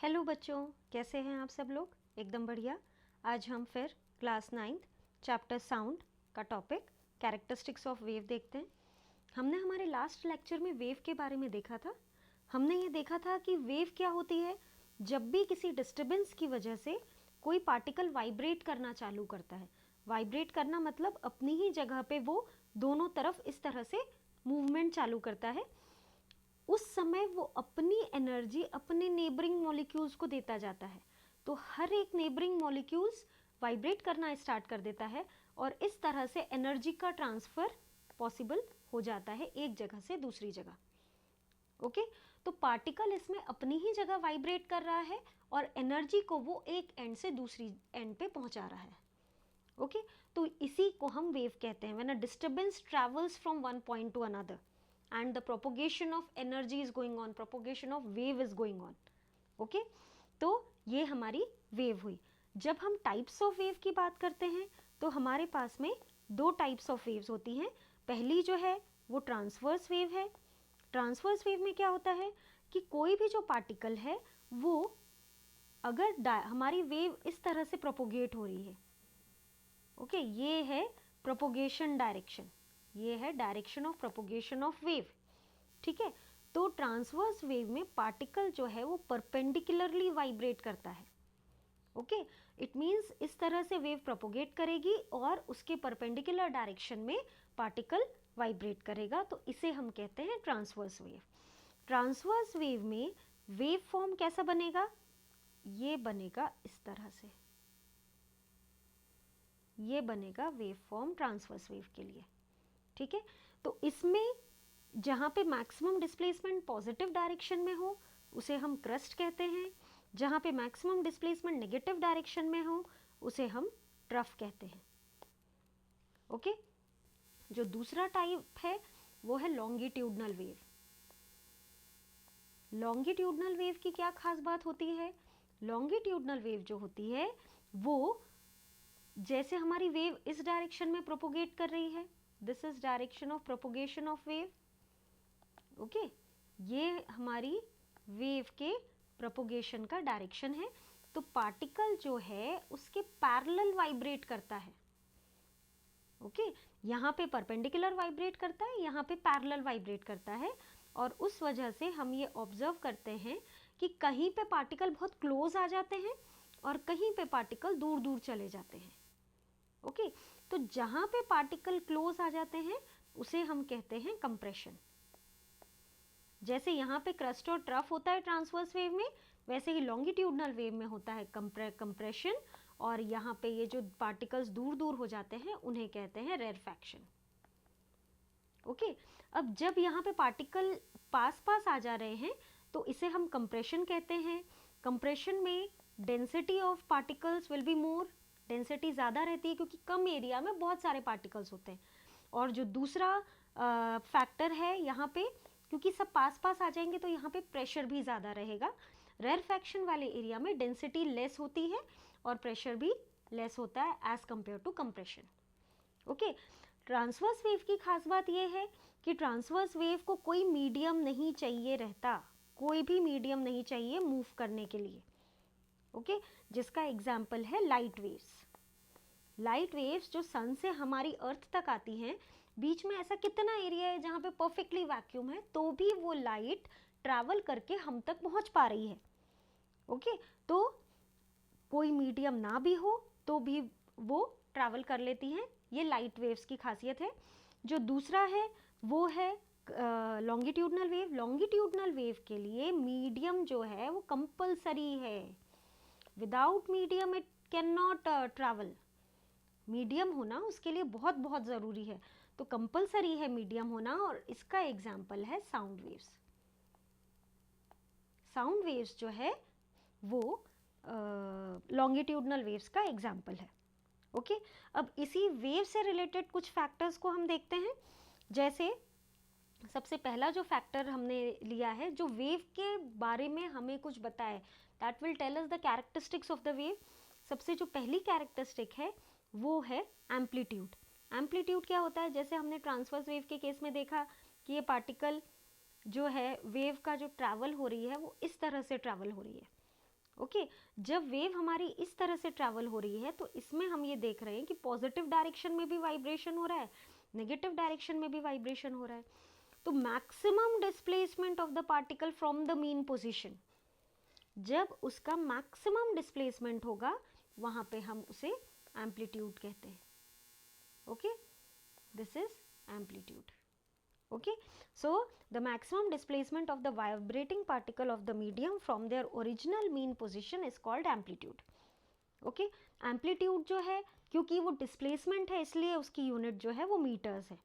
Hello बच्चों, कैसे हैं आप सब लोग? एकदम बढ़िया। आज हम फिर क्लास 9th चैप्टर साउंड का टॉपिक कैरेक्टरिस्टिक्स ऑफ वेव देखते हैं। हमने हमारे लास्ट लेक्चर में वेव के बारे में देखा था। हमने ये देखा था कि वेव क्या होती है। जब भी किसी डिस्टर्बेंस की वजह से कोई पार्टिकल वाइब्रेट करना चालू करता है, वाइब्रेट करना मतलब अपनी ही जगह पे वो दोनों तरफ इस तरह से मूवमेंट चालू करता है, उस समय वो अपनी एनर्जी अपने नेबरिंग मॉलिक्यूल्स को देता जाता है। तो हर एक नेबरिंग मॉलिक्यूल्स वाइब्रेट करना स्टार्ट कर देता है और इस तरह से एनर्जी का ट्रांसफर पॉसिबल हो जाता है एक जगह से दूसरी जगह। ओके, तो पार्टिकल इसमें अपनी ही जगह वाइब्रेट कर रहा है और एनर्जी को वो एक एंड से दूसरी एंड पे पहुंचा रहा है। ओके, तो इसी को हम वेव कहते हैं। When a disturbance travels from one point two another and the propagation of energy is going on, propagation of wave is going on. okay? तो ये हमारी वेव हुई। जब हम टाइप्स ऑफ वेव की बात करते हैं तो हमारे पास में दो टाइप्स ऑफ वेव्स होती हैं। पहली जो है वो ट्रांसवर्स वेव है। ट्रांसवर्स वेव में क्या होता है कि कोई भी जो पार्टिकल है वो अगर हमारी वेव इस तरह से प्रोपोगेट हो रही है, ओके, ये है प्रोपोगेशन डायरेक्शन, ये है direction of propagation of wave. ठीक है, तो ट्रांसवर्स वेव में पार्टिकल जो है वो परपेंडिकुलरली वाइब्रेट करता है। ओके, इट मींस इस तरह से वेव प्रोपोगेट करेगी और उसके परपेंडिकुलर डायरेक्शन में पार्टिकल वाइब्रेट करेगा, तो इसे हम कहते हैं ट्रांसवर्स वेव। ट्रांसवर्स वेव में वेव फॉर्म कैसा बनेगा? ये बनेगा इस तरह से, ये बनेगा वेव फॉर्म ट्रांसवर्स वेव के लिए। ठीक है, तो इसमें जहाँ पे मैक्सिमम डिस्प्लेसमेंट पॉजिटिव डायरेक्शन में हो उसे हम क्रस्ट कहते हैं, जहाँ पे मैक्सिमम डिस्प्लेसमेंट नेगेटिव डायरेक्शन में हो उसे हम ट्रफ कहते हैं। ओके, जो दूसरा टाइप है वो है लॉन्गिट्यूडनल वेव। लॉन्गिट्यूडनल वेव की क्या खास बात होती है? लॉन्गिट्यूडनल वेव जो होती है वो जैसे हमारी वेव इस डायरेक्शन में प्रोपोगेट कर रही है, this is direction of propagation of wave. Okay, ये हमारी वेव के प्रोपोगेशन का डायरेक्शन है। तो पार्टिकल जो है उसके पैरेलल वाइब्रेट करता है। ओके, यहाँ पे परपेंडिकुलर वाइब्रेट करता है, यहाँ पे पैरेलल वाइब्रेट करता है, और उस वजह से हम ये ऑब्जर्व करते हैं कि कहीं पे पार्टिकल बहुत क्लोज आ जाते हैं और कहीं पे पार्टिकल दूर दूर चले जाते हैं। ओके, तो जहाँ पे पार्टिकल क्लोज आ जाते हैं उसे हम कहते हैं कंप्रेशन। जैसे यहाँ पे क्रस्ट और ट्रफ होता है ट्रांसवर्स वेव में, वैसे ही लॉन्गिट्यूडनल वेव में होता है कंप्रेशन, और यहाँ पे ये जो पार्टिकल्स दूर दूर हो जाते हैं उन्हें कहते हैं रेरफैक्शन। ओके, अब जब यहाँ पे पार्टिकल पास पास आ जा रहे हैं तो इसे हम कंप्रेशन कहते हैं। कंप्रेशन में density of particles will be more, density ज़्यादा रहती है क्योंकि कम एरिया में बहुत सारे पार्टिकल्स होते हैं। और जो दूसरा फैक्टर है यहाँ पे, क्योंकि सब पास पास आ जाएंगे तो यहाँ पे प्रेशर भी ज़्यादा रहेगा। रेरफैक्शन वाले एरिया में डेंसिटी लेस होती है और प्रेशर भी लेस होता है as compare to compression. Okay, transverse wave की खास बात यह है कि ट्रांसवर्स वेव को कोई मीडियम नहीं चाहिए रहता, कोई भी मीडियम नहीं चाहिए मूव करने के लिए। ओके, जिसका एग्जाम्पल है लाइट वेव्स। लाइट वेव्स जो सन से हमारी अर्थ तक आती हैं, बीच में ऐसा कितना एरिया है जहाँ पे परफेक्टली वैक्यूम है तो भी वो लाइट ट्रैवल करके हम तक पहुँच पा रही है। ओके, तो कोई मीडियम ना भी हो तो भी वो ट्रैवल कर लेती हैं, ये लाइट वेव्स की खासियत है। जो दूसरा है वो है लॉन्गिट्यूडनल वेव। लॉन्गिट्यूडनल वेव के लिए मीडियम जो है वो कंपलसरी है, without medium it can not travel. Medium होना उसके लिए बहुत बहुत ज़रूरी है, तो कंपलसरी है मीडियम होना, और इसका एग्जाम्पल है साउंड वेव्स। साउंड वेव्स जो है वो लॉन्गिट्यूडनल वेव्स का एग्जाम्पल है। ओके, अब इसी वेव से रिलेटेड कुछ फैक्टर्स को हम देखते हैं। जैसे सबसे पहला जो फैक्टर हमने लिया है जो वेव के बारे में हमें कुछ बताए, that will tell us the characteristics of the wave. सबसे जो पहली कैरेक्टरिस्टिक है वो है एम्पलीट्यूड। एम्पलीट्यूड क्या होता है? जैसे हमने ट्रांसवर्स वेव के केस में देखा कि ये पार्टिकल जो है वेव का जो ट्रैवल हो रही है वो इस तरह से ट्रैवल हो रही है। ओके जब वेव हमारी इस तरह से ट्रैवल हो रही है तो इसमें हम ये देख रहे हैं कि पॉजिटिव डायरेक्शन में भी वाइब्रेशन हो रहा है, नेगेटिव डायरेक्शन में भी वाइब्रेशन हो रहा है। तो maximum displacement of the particle from the mean position, जब उसका मैक्सिमम डिस्प्लेसमेंट होगा वहां पे हम उसे एम्पलीट्यूड कहते हैं। Okay, this is amplitude. Okay, so the maximum displacement of the vibrating particle of the medium from their original mean position is called amplitude. Okay, amplitude जो है क्योंकि वो displacement है इसलिए उसकी यूनिट जो है वो मीटर्स है।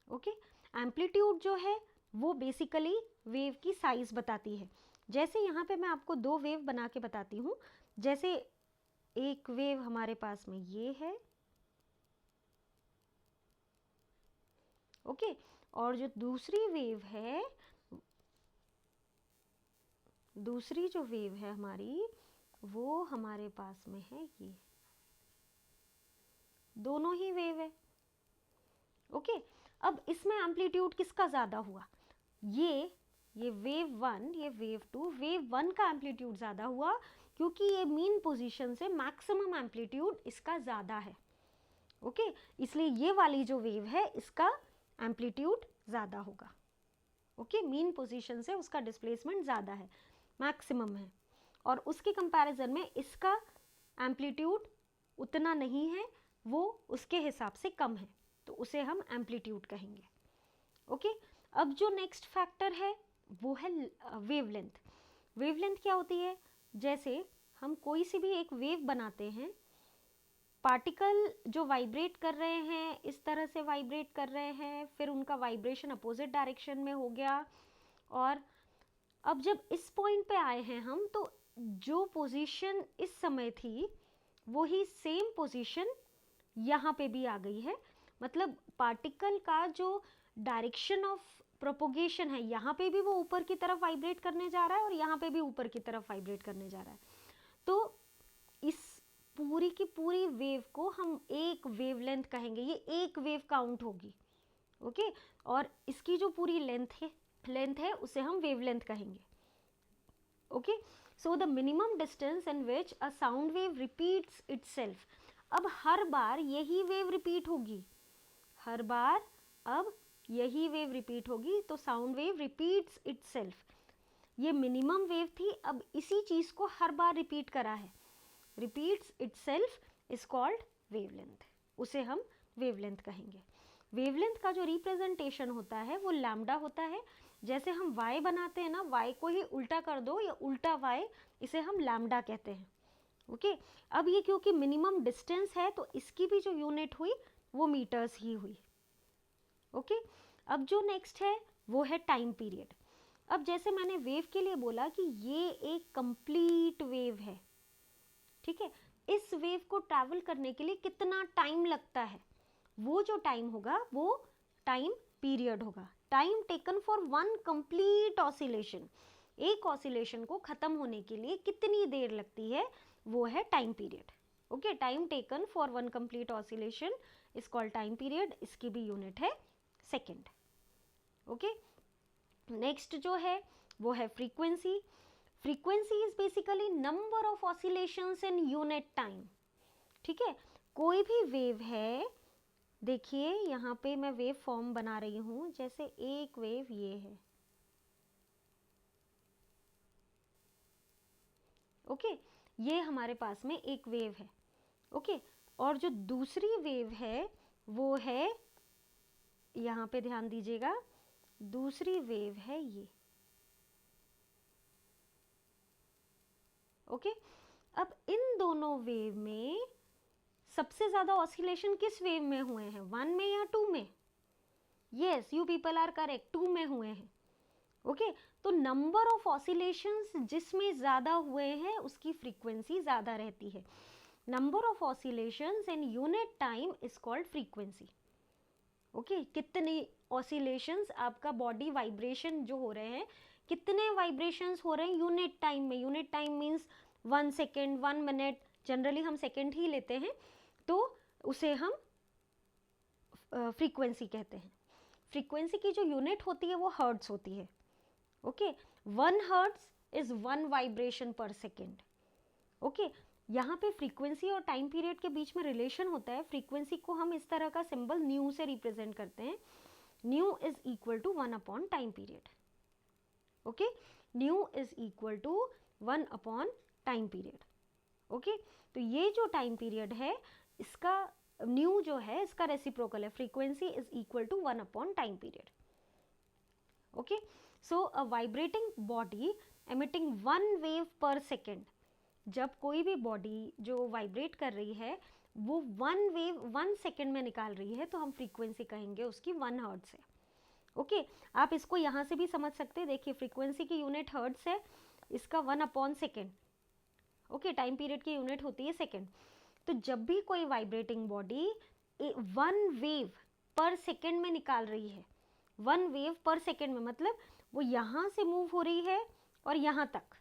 Okay, amplitude जो है वो बेसिकली वेव की साइज बताती है। जैसे यहाँ पे मैं आपको दो वेव बना के बताती हूँ। जैसे एक वेव हमारे पास में ये है, ओके और जो दूसरी वेव है, दूसरी जो वेव है हमारी वो हमारे पास में है ये, दोनों ही वेव है। ओके अब इसमें एम्पलीट्यूड किसका ज्यादा हुआ? ये वेव वन, ये वेव टू, वेव वन का एम्पलीट्यूड ज्यादा हुआ क्योंकि ये मीन पोजीशन से मैक्सिमम एम्पलीट्यूड इसका ज्यादा है। ओके इसलिए ये वाली जो वेव है इसका एम्पलीट्यूड ज़्यादा होगा। ओके मीन पोजीशन से उसका डिस्प्लेसमेंट ज़्यादा है, मैक्सिमम है, और उसके कंपैरिजन में इसका एम्पलीट्यूड उतना नहीं है, वो उसके हिसाब से कम है, तो उसे हम एम्पलीट्यूड कहेंगे। ओके अब जो नेक्स्ट फैक्टर है वो है वेवलेंथ। वेवलेंथ क्या होती है? जैसे हम कोई सी भी एक वेव बनाते हैं, पार्टिकल जो वाइब्रेट कर रहे हैं इस तरह से वाइब्रेट कर रहे हैं, फिर उनका वाइब्रेशन अपोजिट डायरेक्शन में हो गया, और अब जब इस पॉइंट पे आए हैं हम, तो जो पोजीशन इस समय थी वही सेम पोजीशन यहाँ पे भी आ गई है। मतलब पार्टिकल का जो डायरेक्शन ऑफ प्रोपोगेशन है यहाँ पे भी वो ऊपर की तरफ वाइब्रेट करने जा रहा है और यहाँ पे भी ऊपर की तरफ वाइब्रेट करने जा रहा है। तो इस पूरी की पूरी वेव को हम एक वेवलेंथ कहेंगे, ये एक वेव काउंट होगी। ओके और इसकी जो पूरी लेंथ है उसे हम वेवलेंथ कहेंगे। Okay so the minimum distance in which a sound wave repeats itself. अब हर बार यही वेव रिपीट होगी, हर बार अब यही वेव रिपीट होगी, तो साउंड वेव रिपीट्स इटसेल्फ। ये मिनिमम वेव थी, अब इसी चीज को हर बार रिपीट करा है, repeats itself is called wavelength, उसे हम wavelength कहेंगे। wavelength का जो रिप्रेजेंटेशन होता है वो लैम्डा होता है। जैसे हम y बनाते हैं ना, y को ही उल्टा कर दो या उल्टा y, इसे हम लैम्डा कहते हैं। ओके अब ये क्योंकि मिनिमम डिस्टेंस है तो इसकी भी जो यूनिट हुई वो मीटर्स ही हुई। ओके अब जो नेक्स्ट है वो है टाइम पीरियड। अब जैसे मैंने वेव के लिए बोला कि ये एक कंप्लीट वेव है, ठीक है, इस वेव को ट्रैवल करने के लिए कितना टाइम लगता है, वो जो टाइम होगा वो टाइम पीरियड होगा। Time taken for one complete oscillation, एक ऑसिलेशन को खत्म होने के लिए कितनी देर लगती है वो है time period. Okay time taken for one complete oscillation is called time period, इसकी भी यूनिट है सेकेंड। ओके नेक्स्ट जो है वो है frequency. Frequency is basically number of oscillations in unit time. ठीक है, कोई भी वेव है, देखिए यहाँ पे मैं वेव फॉर्म बना रही हूँ, जैसे एक वेव ये है, ओके ये हमारे पास में एक वेव है, ओके और जो दूसरी वेव है वो है, यहाँ पे ध्यान दीजिएगा, दूसरी वेव है ये, ओके अब इन दोनों वेव में सबसे ज्यादा ऑसिलेशन किस वेव में हुए हैं, 1 में या 2 में? Yes, you people are correct, 2 में हुए हैं। ओके तो नंबर ऑफ ऑसिलेशंस जिसमें ज्यादा हुए हैं उसकी फ्रीक्वेंसी ज्यादा रहती है। Number of oscillations in unit time is called frequency. Okay कितने ऑसिलेशंस आपका बॉडी वाइब्रेशन जो हो रहे हैं, कितने वाइब्रेशंस हो रहे हैं यूनिट टाइम में। Unit time means 1 second, 1 minute, generally हम सेकेंड ही लेते हैं, तो उसे हम फ्रीक्वेंसी कहते हैं। फ्रीक्वेंसी की जो यूनिट होती है वो हर्ट्स होती है। ओके 1 हर्ट्स इज 1 वाइब्रेशन पर सेकेंड। ओके यहाँ पे फ्रीक्वेंसी और टाइम पीरियड के बीच में रिलेशन होता है। फ्रीक्वेंसी को हम इस तरह का सिंबल न्यू से रिप्रेजेंट करते हैं, nu is equal to 1 upon time period. Okay, nu is equal to 1 upon time period. Okay, तो ये जो टाइम पीरियड है इसका न्यू जो है इसका रेसिप्रोकल है, frequency is equal to 1 upon time period. Okay, so a vibrating body emitting 1 wave per second, जब कोई भी बॉडी जो वाइब्रेट कर रही है वो 1 वेव 1 सेकेंड में निकाल रही है तो हम फ्रीक्वेंसी कहेंगे उसकी 1 हर्ट्ज है। ओके, आप इसको यहाँ से भी समझ सकते हैं। देखिए फ्रीक्वेंसी की यूनिट हर्ट्ज है, इसका 1 upon second. Okay, time period की यूनिट होती है सेकेंड। तो जब भी कोई vibrating body 1 wave per second में निकाल रही है, 1 वेव पर सेकेंड में मतलब वो यहाँ से मूव हो रही है और यहाँ तक,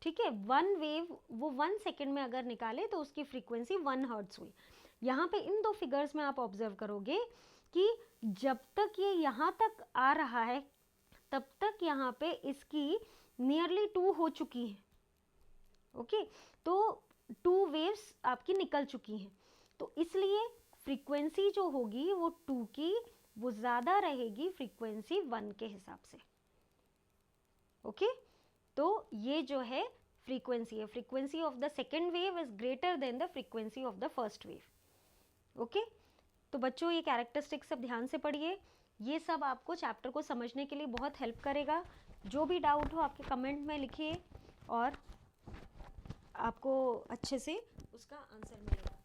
ठीक है, 1 वेव वो 1 सेकेंड में अगर निकाले तो उसकी फ्रीक्वेंसी 1 हर्ट्ज हुई। यहाँ पे इन दो फिगर्स में आप ऑब्जर्व करोगे कि जब तक ये यहाँ तक आ रहा है तब तक यहाँ पे इसकी नियरली 2 हो चुकी है। ओके, तो 2 वेव्स आपकी निकल चुकी हैं, तो इसलिए फ्रीक्वेंसी जो होगी वो 2 की वो ज़्यादा रहेगी फ्रीक्वेंसी 1 के हिसाब से। ओके, तो ये जो है फ्रीक्वेंसी है, frequency of the second wave is greater than the frequency of the first wave. Okay, तो बच्चों ये कैरेक्टरिस्टिक्स सब ध्यान से पढ़िए, ये सब आपको चैप्टर को समझने के लिए बहुत हेल्प करेगा। जो भी डाउट हो आपके कमेंट में लिखिए और आपको अच्छे से उसका आंसर मिलेगा।